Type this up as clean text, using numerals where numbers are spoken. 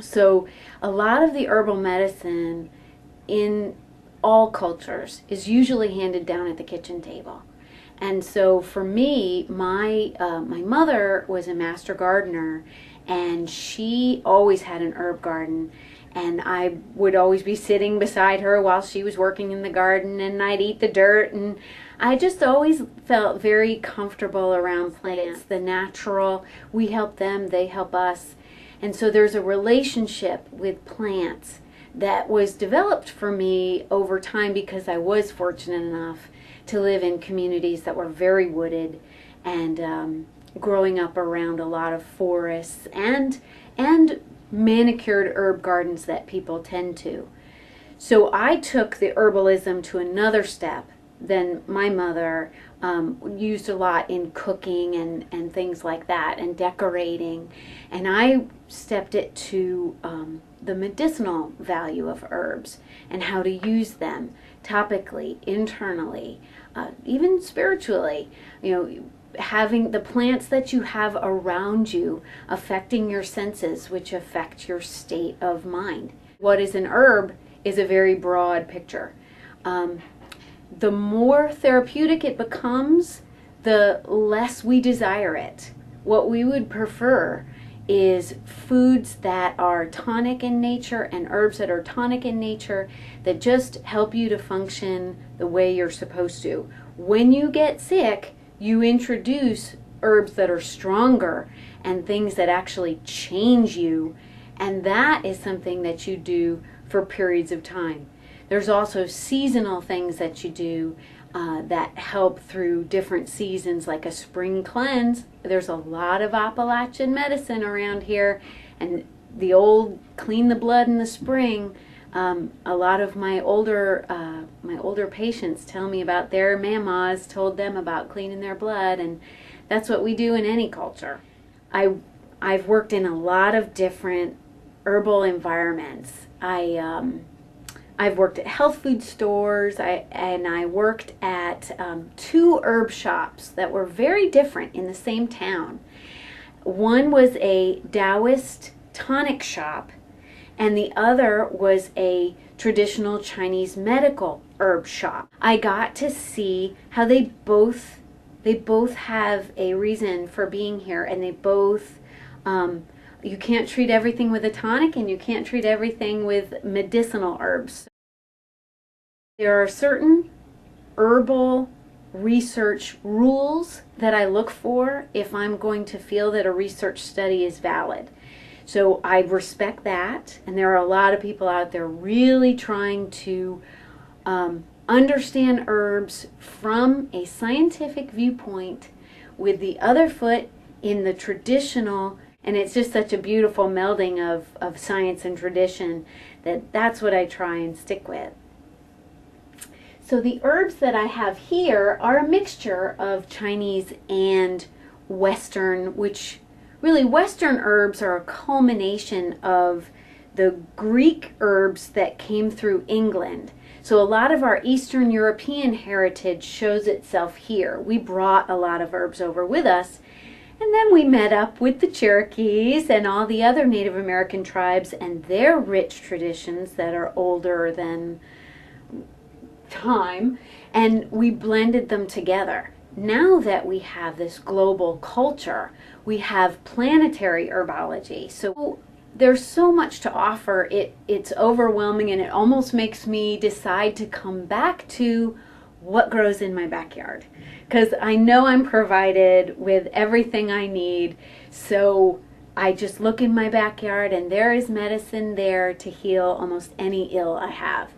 So a lot of the herbal medicine in all cultures is usually handed down at the kitchen table. And so for me, my mother was a master gardener, and she always had an herb garden. And I would always be sitting beside her while she was working in the garden, and I'd eat the dirt. And I just always felt very comfortable around plants, the natural. We help them, they help us. And so there's a relationship with plants that was developed for me over time because I was fortunate enough to live in communities that were very wooded, and growing up around a lot of forests and manicured herb gardens that people tend to. So I took the herbalism to another step than my mother used a lot in cooking and things like that, and decorating. And I stepped it to the medicinal value of herbs and how to use them topically, internally, even spiritually. You know, having the plants that you have around you affecting your senses, which affect your state of mind. What is an herb is a very broad picture. The more therapeutic it becomes, the less we desire it. What we would prefer is foods that are tonic in nature and herbs that are tonic in nature that just help you to function the way you're supposed to. When you get sick, you introduce herbs that are stronger and things that actually change you, and that is something that you do for periods of time. There's also seasonal things that you do that help through different seasons, like a spring cleanse. There's a lot of Appalachian medicine around here, and the old clean the blood in the spring. A lot of my older patients tell me about their mamas told them about cleaning their blood, and that's what we do in any culture. I've worked in a lot of different herbal environments. I've worked at health food stores, and I worked at 2 herb shops that were very different in the same town. One was a Taoist tonic shop, and the other was a traditional Chinese medical herb shop. I got to see how they both have a reason for being here, and they both you can't treat everything with a tonic, and you can't treat everything with medicinal herbs. There are certain herbal research rules that I look for if I'm going to feel that a research study is valid. So I respect that, and there are a lot of people out there really trying to understand herbs from a scientific viewpoint with the other foot in the traditional. And it's just such a beautiful melding of science and tradition that's what I try and stick with. So the herbs that I have here are a mixture of Chinese and Western, which really Western herbs are a culmination of the Greek herbs that came through England. So a lot of our Eastern European heritage shows itself here. We brought a lot of herbs over with us, and then we met up with the Cherokees and all the other Native American tribes and their rich traditions that are older than time, and we blended them together. Now that we have this global culture, we have planetary herbology. So there's so much to offer. It's overwhelming, and it almost makes me decide to come back to what grows in my backyard, because I know I'm provided with everything I need. So I just look in my backyard, and there is medicine there to heal almost any ill I have.